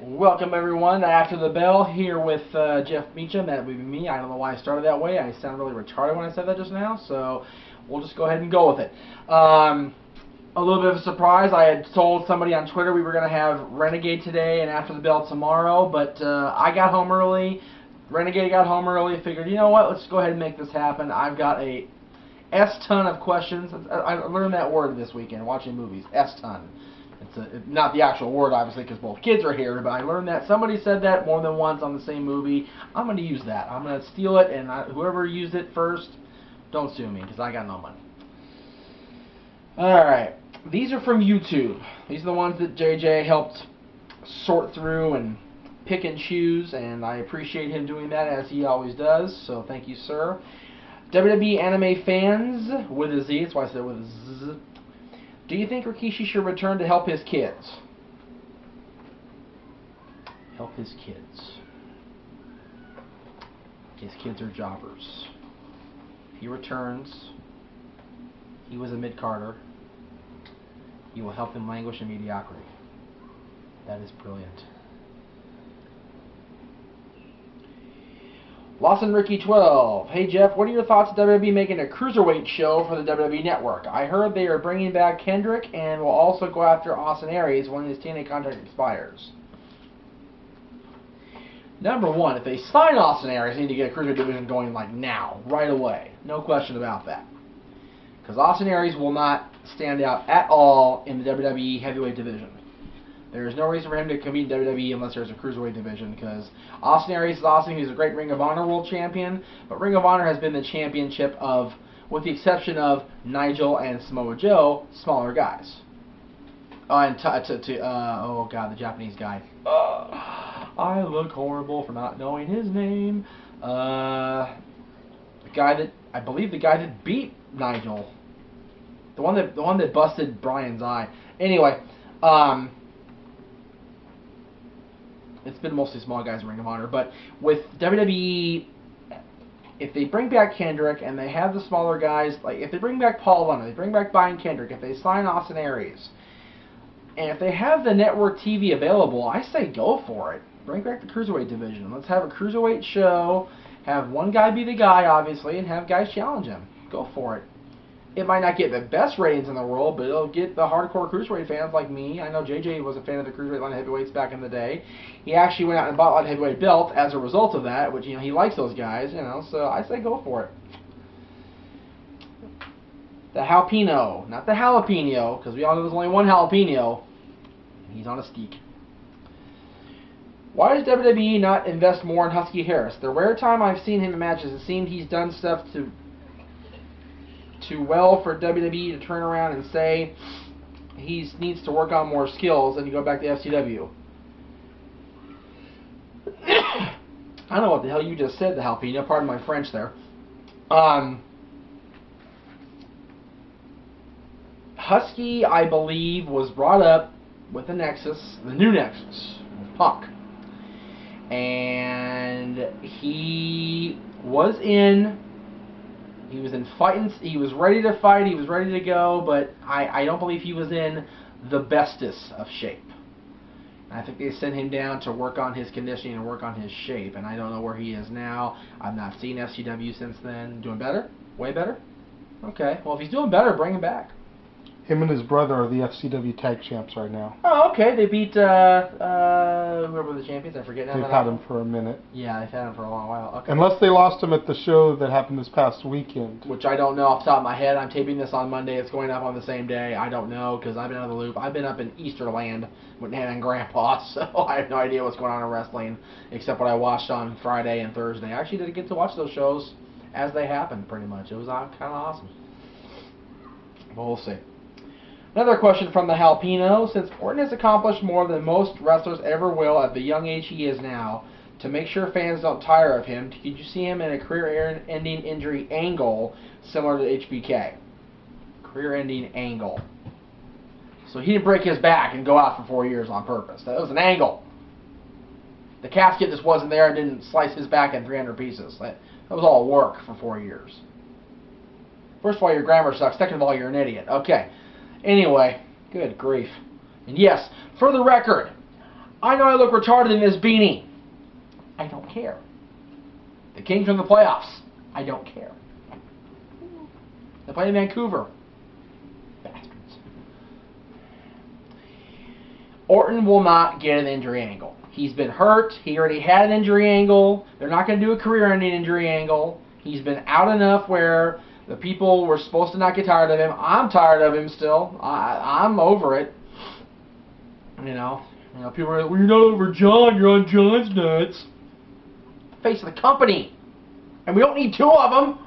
Welcome everyone After the Bell here with Jeff Meacham. That would be me. I don't know why I started that way. I sound really retarded when I said that just now, so we'll just go ahead and go with it. A little bit of a surprise. I had told somebody on Twitter we were going to have Renegade today and After the Bell tomorrow, but I got home early. Renegade got home early. Figured, you know what, let's go ahead and make this happen. I've got a S-ton of questions. I learned that word this weekend watching movies. S-ton. It's not the actual word, obviously, because both kids are here, but I learned that. Somebody said that more than once on the same movie. I'm going to use that. I'm going to steal it, and whoever used it first, don't sue me, because I got no money. Alright. These are from YouTube. These are the ones that JJ helped sort through and pick and choose, and I appreciate him doing that, as he always does, so thank you, sir. WWE anime fans, with a Z, that's why I said with a Z. Do you think Rikishi should return to help his kids? Help his kids. His kids are jobbers. If he returns, he was a mid-carder. He will help them languish in mediocrity. That is brilliant. Lawson Ricky 12. Hey Jeff, what are your thoughts of WWE making a Cruiserweight show for the WWE Network? I heard they are bringing back Kendrick and will also go after Austin Aries when his TNA contract expires. Number one, if they sign Austin Aries, they need to get a Cruiserweight division going like now, right away. No question about that. Because Austin Aries will not stand out at all in the WWE heavyweight division. There is no reason for him to compete in WWE unless there's a Cruiserweight division, because Austin Aries is awesome. He's a great Ring of Honor World Champion, but Ring of Honor has been the championship of, with the exception of Nigel and Samoa Joe, smaller guys. Oh, and oh god, the Japanese guy. I look horrible for not knowing his name. The guy that, I believe the guy that beat Nigel. The one that busted Bryan's eye. Anyway, it's been mostly small guys in Ring of Honor, but with WWE, if they bring back Kendrick and they have the smaller guys, like if they bring back Paul London, they bring back Bryan Kendrick, if they sign Austin Aries, and if they have the network TV available, I say go for it. Bring back the Cruiserweight division. Let's have a Cruiserweight show, have one guy be the guy, obviously, and have guys challenge him. Go for it. It might not get the best ratings in the world, but it'll get the hardcore Cruiserweight fans like me. I know JJ was a fan of the Cruiserweight line of heavyweights back in the day. He actually went out and bought a light heavyweight belt as a result of that, which, you know, he likes those guys, you know, so I say go for it. The jalapeno, not the jalapeno, because we all know there's only one jalapeno. He's on a steak. Why does WWE not invest more in Husky Harris? The rare time I've seen him in matches, it seemed he's done stuff too well for WWE to turn around and say he needs to work on more skills and to go back to FCW. I don't know what the hell you just said, the jalapeno. Pardon my French there. Husky, I believe, was brought up with the Nexus, the new Nexus, Punk. And he was in fighting, he was ready to fight, he was ready to go, but I don't believe he was in the bestest of shape. And I think they sent him down to work on his conditioning and work on his shape, and I don't know where he is now. I've not seen FCW since then. Doing better? Way better? Okay, well if he's doing better, bring him back. Him and his brother are the FCW tag champs right now. Oh, okay. They beat whoever were the champions. I forget now. They've had him for a minute. Yeah, they've had him for a long while. Okay. Unless they lost him at the show that happened this past weekend. Which I don't know off the top of my head. I'm taping this on Monday. It's going up on the same day. I don't know because I've been out of the loop. I've been up in Easterland with Nana and Grandpa, so I have no idea what's going on in wrestling except what I watched on Friday and Thursday. I actually didn't get to watch those shows as they happened, pretty much. It was kind of awesome. But we'll see. Another question from the jalapeno. Since Orton has accomplished more than most wrestlers ever will at the young age he is now, to make sure fans don't tire of him, could you see him in a career-ending injury angle similar to HBK? Career-ending angle. So he didn't break his back and go out for 4 years on purpose. That was an angle. The casket just wasn't there and didn't slice his back in 300 pieces. That was all work for 4 years. First of all, your grammar sucks. Second of all, you're an idiot. Okay. Anyway, good grief. And yes, for the record, I know I look retarded in this beanie. I don't care. The Kings are in the playoffs. I don't care. They play in Vancouver. Bastards. Orton will not get an injury angle. He's been hurt. He already had an injury angle. They're not going to do a career-ending injury angle. He's been out enough where the people were supposed to not get tired of him. I'm tired of him still. I'm over it. You know, people are like, well, you're not over John. You're on John's nuts. Face of the company. And we don't need two of them.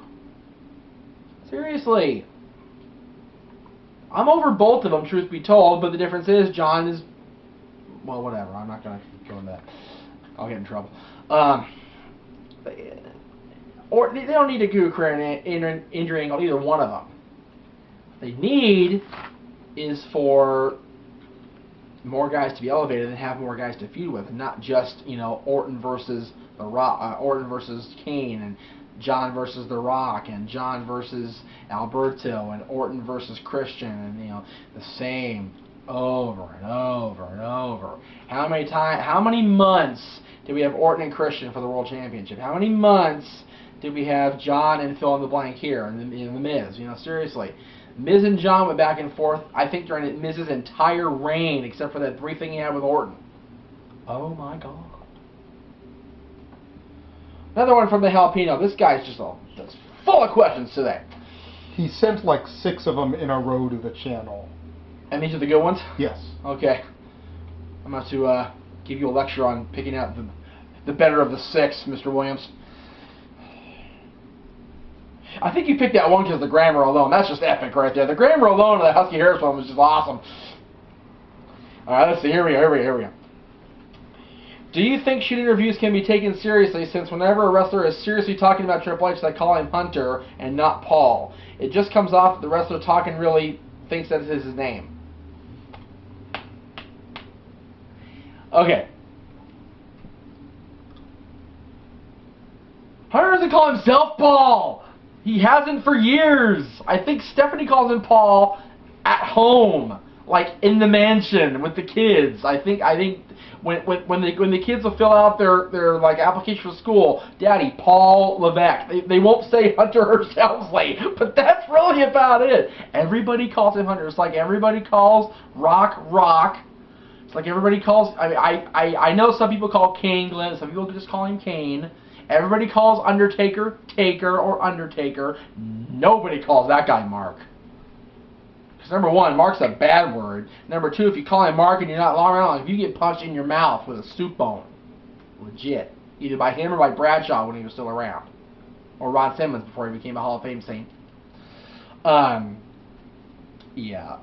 Seriously. I'm over both of them, truth be told, but the difference is John is, well, whatever. I'm not going to go into that. I'll get in trouble. Or they don't need to do a career injury angle, either one of them. What they need is for more guys to be elevated and have more guys to feud with, not just, Orton versus The Rock, Orton versus Kane, and John versus The Rock, and John versus Alberto, and Orton versus Christian, and the same over and over and over. How many months did we have Orton and Christian for the World Championship? How many months did we have John and fill in the blank here and the Miz? Seriously. Miz and John went back and forth, I think, during Miz's entire reign, except for that brief thing he had with Orton. Oh my God. Another one from the Jalapeno. This guy's just full of questions today. He sent like 6 of them in a row to the channel. And these are the good ones? Yes. Okay. I'm about to give you a lecture on picking out the better of the 6, Mr. Williams. I think you picked that one because the grammar alone. That's just epic right there. The grammar alone of the Husky Harris one was just awesome. Alright, let's see. Here we go. Do you think shoot interviews can be taken seriously, since whenever a wrestler is seriously talking about Triple H, they call him Hunter and not Paul? It just comes off that the wrestler talking really thinks that is his name. Okay. Hunter doesn't call himself Paul. He hasn't for years. I think Stephanie calls him Paul at home, like in the mansion with the kids. I think when the kids will fill out their like application for school, Daddy Paul Levesque. They won't say Hunter or Helmsley, but that's really about it. Everybody calls him Hunter. It's like everybody calls Rock. It's like everybody calls. I know some people call Kane Glenn. Some people just call him Kane. Everybody calls Undertaker Taker or Undertaker. Nobody calls that guy Mark. Because number one, Mark's a bad word. Number two, if you call him Mark and you're not long around, if you get punched in your mouth with a soup bone, legit, either by him or by Bradshaw when he was still around, or Ron Simmons before he became a Hall of Fame Saint. Yeah,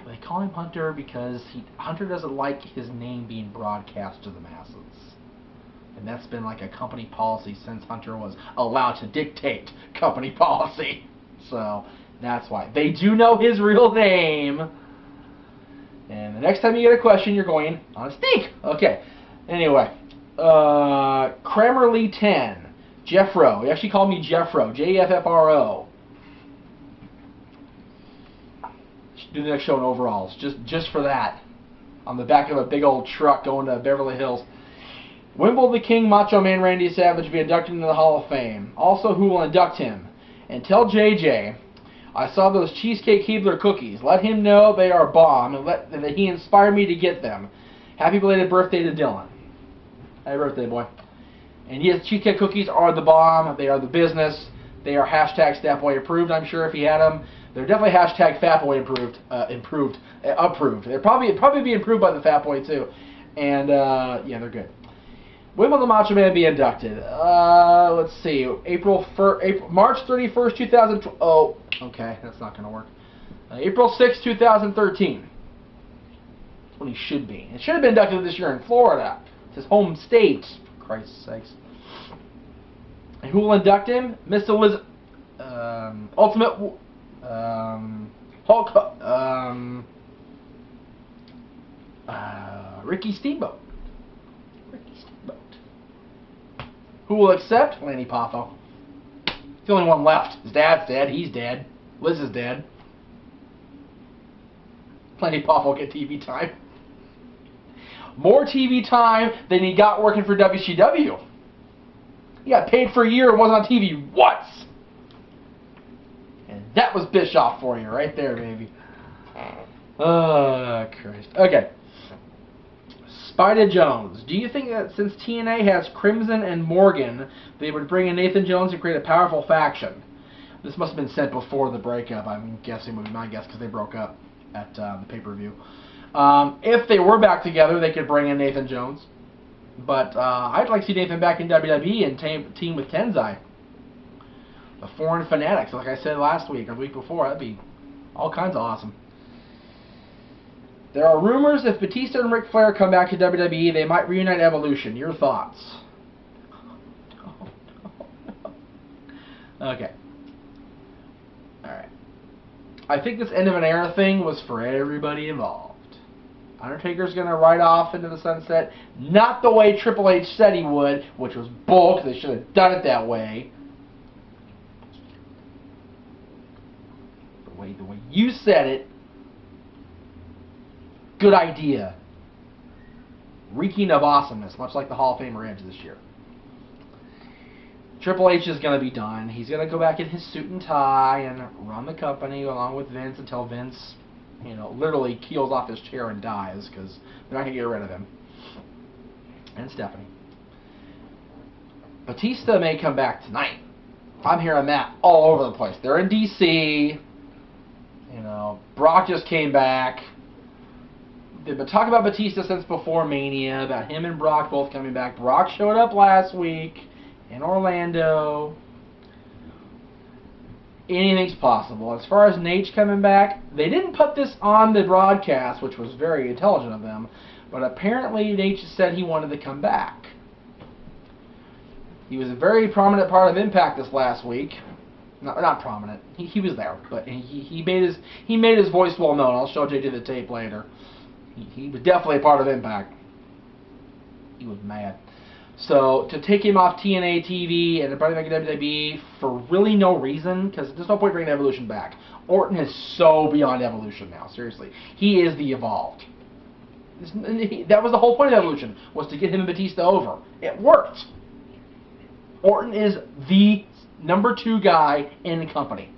they call him Hunter because Hunter doesn't like his name being broadcast to the masses. And that's been like a company policy since Hunter was allowed to dictate company policy. So that's why. They do know his real name. And the next time you get a question, you're going on a sneak. Okay. Anyway. Kramerly 10. Jeffro. He actually called me Jeffro. Jeffro. Should do the next show in overalls. Just for that. On the back of a big old truck going to Beverly Hills. Wimble the King, Macho Man Randy Savage be inducted into the Hall of Fame. Also, who will induct him? And tell JJ, I saw those Cheesecake Keebler cookies. Let him know they are bomb and that he inspired me to get them. Happy belated birthday to Dylan. Happy birthday, boy. And yes, Cheesecake cookies are the bomb. They are the business. They are hashtag Fatboy approved, I'm sure, if he had them. They're definitely hashtag Fatboy approved. They'll probably be improved by the Fatboy, too. And, yeah, they're good. When will the Macho Man be inducted? Let's see. March 31st, 2012. Oh, okay. That's not going to work. April 6th, 2013. That's when he should be. It should have been inducted this year in Florida. It's his home state, for Christ's sakes. And who will induct him? Miss Elizabeth. Ultimate. Hulk. Ricky Steamboat. Who will accept? Lanny Poffo. He's the only one left. His dad's dead. He's dead. Liz is dead. Lanny Poffo will get TV time. more TV time than he got working for WCW. He got paid for a year and wasn't on TV once. And that was Bischoff for you right there, baby. Oh, Christ. Okay. Spida Jones. Do you think that since TNA has Crimson and Morgan, they would bring in Nathan Jones and create a powerful faction? This must have been sent before the breakup, I'm guessing, would be my guess, because they broke up at the pay-per-view. If they were back together, they could bring in Nathan Jones. But I'd like to see Nathan back in WWE and team with Tenzai. The Foreign Fanatics, like I said last week or the week before, that'd be all kinds of awesome. There are rumors if Batista and Ric Flair come back to WWE, they might reunite Evolution. Your thoughts? No. Okay. Alright. I think this end of an era thing was for everybody involved. Undertaker's going to ride off into the sunset. Not the way Triple H said he would, which was bull, because they should have done it that way. The way you said it, good idea. Reeking of awesomeness, much like the Hall of Famer Edge this year. Triple H is going to be done. He's going to go back in his suit and tie and run the company along with Vince until Vince, literally keels off his chair and dies, because they're not going to get rid of him. And Stephanie. Batista may come back tonight. I'm hearing that all over the place. They're in D.C., Brock just came back. They've been talking about Batista since before Mania, about him and Brock both coming back. Brock showed up last week in Orlando. Anything's possible. As far as Nate coming back, they didn't put this on the broadcast, which was very intelligent of them, but apparently Nate said he wanted to come back. He was a very prominent part of Impact this last week. Not prominent. He was there, but he made his voice well known. I'll show JJ the tape later. He was definitely a part of Impact. He was mad. So to take him off TNA TV and bring him back to WWE for really no reason, because there's no point bringing Evolution back. Orton is so beyond Evolution now. Seriously, he is the Evolved. That was the whole point of Evolution, was to get him and Batista over. It worked. Orton is the number 2 guy in the company.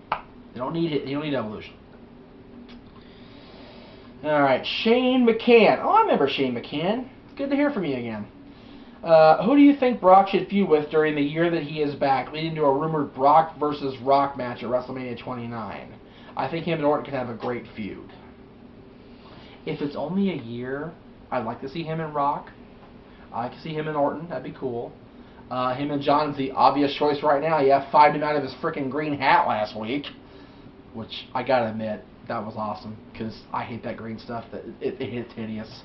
They don't need it. They don't need Evolution. All right, Shane McCann. Oh, I remember Shane McCann. It's good to hear from you again. Who do you think Brock should feud with during the year that he is back, leading to a rumored Brock versus Rock match at WrestleMania 29? I think him and Orton could have a great feud. If it's only a year, I'd like to see him and Rock. I can see him and Orton. That'd be cool. Him and John's the obvious choice right now. He F5'd him out of his freaking green hat last week, which I gotta admit, that was awesome, because I hate that green stuff. It's hideous.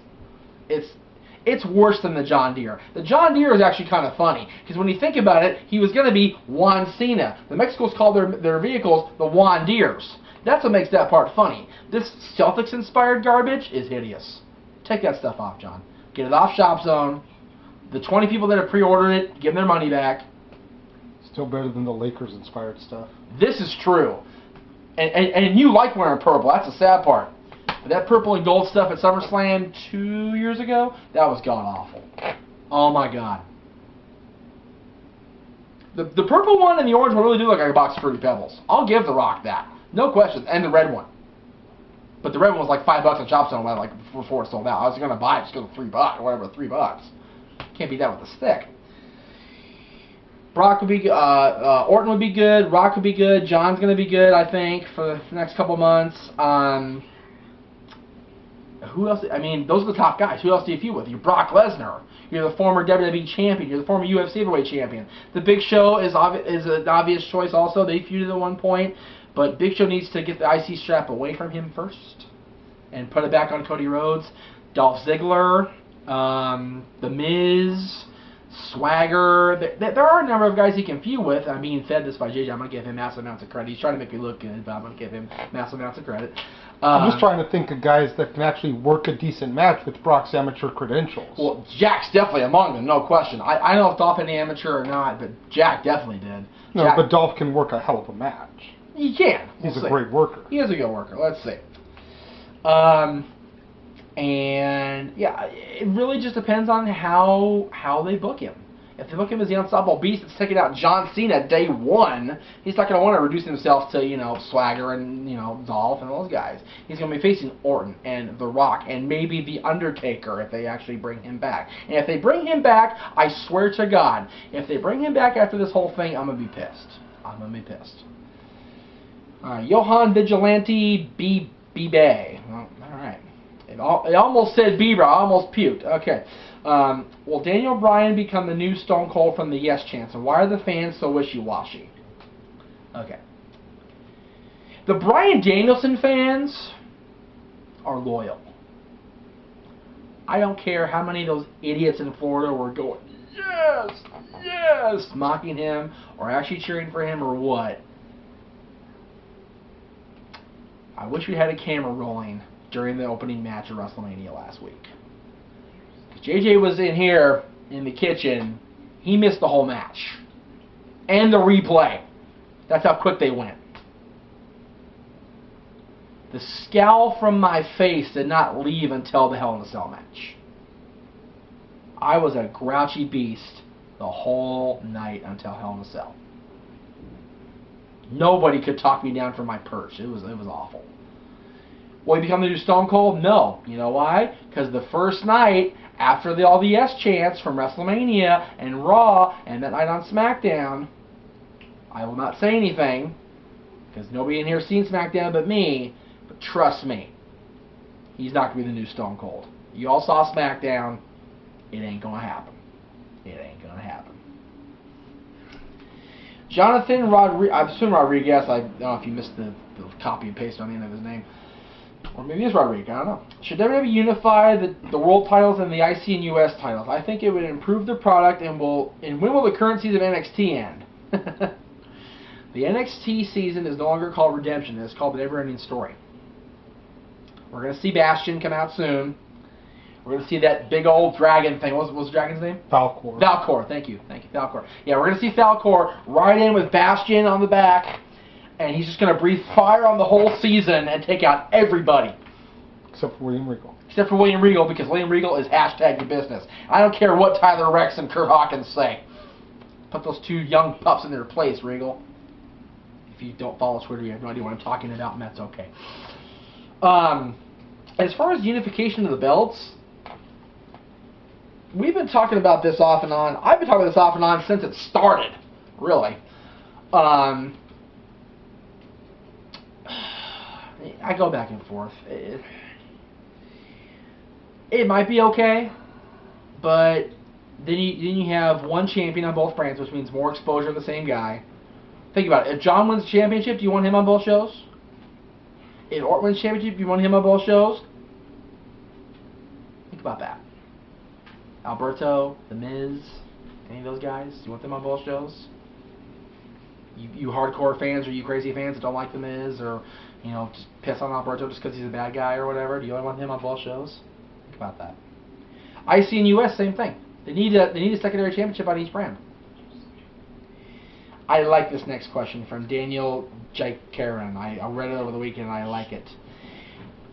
It's worse than the John Deere. The John Deere is actually kind of funny, because when you think about it, he was going to be Juan Cena. The Mexicans call their vehicles the Juan Deeres. That's what makes that part funny. This Celtics-inspired garbage is hideous. Take that stuff off, John. Get it off Shop Zone. The 20 people that have pre-ordered it, give them their money back. Still better than the Lakers-inspired stuff. This is true. And you like wearing purple. That's the sad part. But that purple and gold stuff at SummerSlam 2 years ago, that was god-awful. Oh, my God. The purple one and the orange one really do look like a box of Fruity Pebbles. I'll give The Rock that. No question. And the red one. But the red one was like $5 on Shop Zone before it sold out. I was going to buy it just because of $3 or whatever, $3. Can't beat that with a stick. Brock would be good. Orton would be good. Rock would be good. John's going to be good, I think, for the next couple months. Who else? I mean, those are the top guys. Who else do you feud with? You're Brock Lesnar. You're the former WWE champion. You're the former UFC heavyweight champion. The Big Show is an obvious choice also. They feuded at one point. But Big Show needs to get the IC strap away from him first and put it back on Cody Rhodes. Dolph Ziggler, The Miz, Swagger. There are a number of guys he can feud with. I'm being fed this by JJ. I'm going to give him massive amounts of credit. He's trying to make me look good, but I'm going to give him massive amounts of credit. I'm just trying to think of guys that can actually work a decent match with Brock's amateur credentials. Well, Jack's definitely among them, no question. I don't know if Dolph any amateur or not, but Jack definitely did. No, Jack, but Dolph can work a hell of a match. He can. He's a great worker. He is a good worker. Let's see. And Yeah, it really just depends on how they book him. If they book him as the unstoppable beast that's taking out John Cena day one, he's not going to want to reduce himself to, Swagger and, Dolph and those guys. He's going to be facing Orton and The Rock and maybe The Undertaker if they actually bring him back. And if they bring him back, I swear to God, if they bring him back after this whole thing, I'm going to be pissed. I'm going to be pissed. Johan Vigilante B-Bay. Well, all right. It almost said Bieber. I almost puked. Okay. Will Daniel Bryan become the new Stone Cold from the Yes Chance? And why are the fans so wishy-washy? Okay. The Bryan Danielson fans are loyal. I don't care how many of those idiots in Florida were going, yes, yes, mocking him or actually cheering for him or what. I wish we had a camera rolling during the opening match of WrestleMania last week. JJ was in here in the kitchen. He missed the whole match. And the replay. That's how quick they went. The scowl from my face did not leave until the Hell in a Cell match. I was a grouchy beast the whole night until Hell in a Cell. Nobody could talk me down from my perch. It was awful. Will he become the new Stone Cold? No. You know why? Because the first night, after all the yes chants from WrestleMania and Raw and that night on SmackDown, I will not say anything, because nobody in here has seen SmackDown but me, but trust me, he's not going to be the new Stone Cold. You all saw SmackDown. It ain't going to happen. It ain't going to happen. Jonathan Rodriguez, I assume Rodriguez, I don't know if you missed the copy and paste on the end of his name. Or maybe it's Rodriguez, I don't know. Should WWE unify the world titles and the IC and US titles? I think it would improve the product and when will the current season of NXT end? The NXT season is no longer called Redemption, it's called The Never Ending Story. We're going to see Bastion come out soon. We're going to see that big old dragon thing. What was the dragon's name? Falcor. Falcor, thank you, Falcor. Yeah, we're going to see Falcor ride in with Bastion on the back. And he's just going to breathe fire on the whole season and take out everybody. Except for William Regal. Except for William Regal, because William Regal is hashtag the business. I don't care what Tyler Rex and Kurt Hawkins say. Put those two young pups in their place, Regal. If you don't follow Twitter, you have no idea what I'm talking about, and that's okay. As far as unification of the belts, we've been talking about this off and on. I've been talking about this off and on since it started, really. I go back and forth. It might be okay, but then you have one champion on both brands, which means more exposure to the same guy. Think about it. If John wins the championship, do you want him on both shows? If Orton wins the championship, do you want him on both shows? Think about that. Alberto, The Miz, any of those guys, do you want them on both shows? You hardcore fans or you crazy fans that don't like The Miz or just piss on Alberto just because he's a bad guy or whatever, do you want him on both shows? Think about that. IC and US, same thing. They need a secondary championship on each brand. I like this next question from Daniel J. Karen. I read it over the weekend and I like it.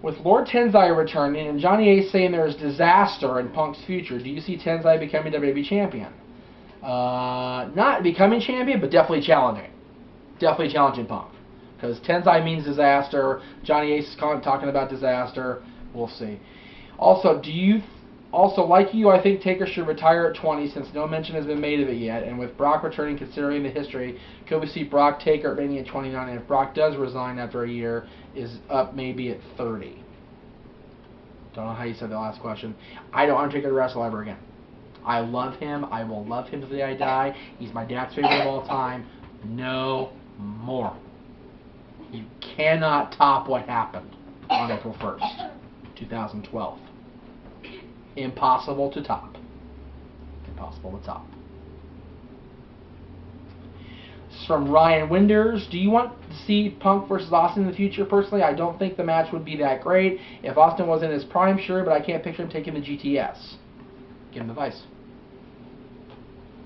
With Lord Tensai returning and Johnny Ace saying there's disaster in Punk's future, do you see Tensai becoming WWE champion? Not becoming champion, but definitely challenging. Definitely challenging Punk. Because Tensai means disaster. Johnny Ace is talking about disaster. We'll see. Also, like you, I think Taker should retire at 20 since no mention has been made of it yet. And with Brock returning, considering the history, could we see Brock Taker at Mania 29? And if Brock does resign after a year, is up maybe at 30? Don't know how you said the last question. I don't want Taker to wrestle ever again. I love him. I will love him to the day I die. He's my dad's favorite of all time. No more. You cannot top what happened on April 1st, 2012. Impossible to top. Impossible to top. This is from Ryan Winders. Do you want to see Punk versus Austin in the future? Personally, I don't think the match would be that great. If Austin was in his prime, sure, but I can't picture him taking the GTS. Give him the Vice.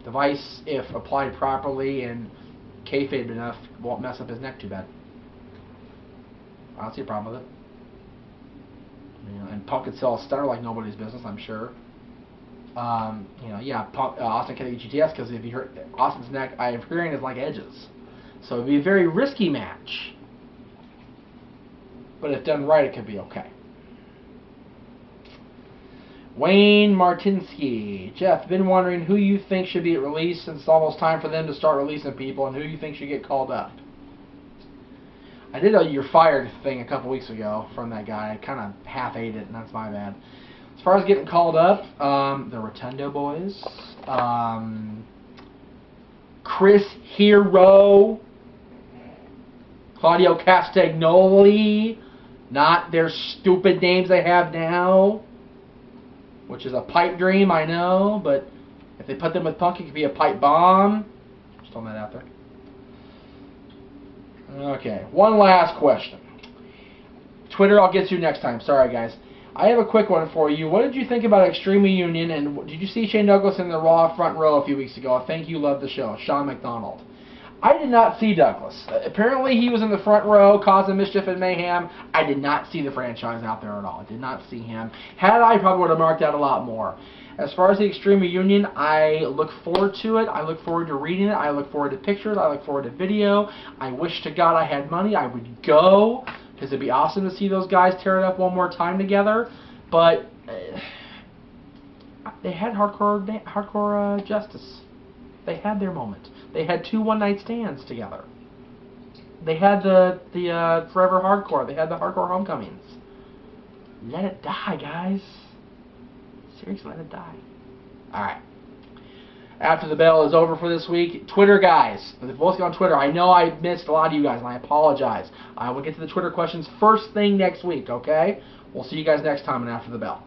The Vice, if applied properly and kayfabe enough, won't mess up his neck too bad. I don't see a problem with it. And Punk could sell a stunner like nobody's business, I'm sure. Yeah, Punk, Austin can get GTS because if you hurt Austin's neck, I'm hearing is like Edge's, so it'd be a very risky match. But if done right, it could be okay. Wayne Martinsky. Jeff, been wondering who you think should be released since it's almost time for them to start releasing people, and who you think should get called up. I did a "you're fired" thing a couple weeks ago from that guy. I kind of half-ate it, and that's my bad. As far as getting called up, the Rotundo Boys, Chris Hero, Claudio Castagnoli, not their stupid names they have now, which is a pipe dream, I know, but if they put them with Punk, it could be a pipe bomb. Just throwing that out there. Okay, one last question. Twitter, I'll get to next time. Sorry, guys. I have a quick one for you. What did you think about Extreme Reunion, and did you see Shane Douglas in the Raw front row a few weeks ago? I think you loved the show. Sean McDonald. I did not see Douglas. Apparently, he was in the front row causing mischief and mayhem. I did not see the franchise out there at all. I did not see him. Had I, probably would have marked out a lot more. As far as the Extreme Reunion, I look forward to it. I look forward to reading it. I look forward to pictures. I look forward to video. I wish to God I had money. I would go, because it'd be awesome to see those guys tear it up one more time together. But they had hardcore justice. They had their moment. They had 2 one-night stands together. They had the Forever Hardcore. They had the Hardcore Homecomings. Let it die, guys. Seriously, let it die. Alright. After the bell is over for this week, Twitter guys, mostly on Twitter. I know I missed a lot of you guys, and I apologize. I will get to the Twitter questions first thing next week, okay? We'll see you guys next time and after the bell.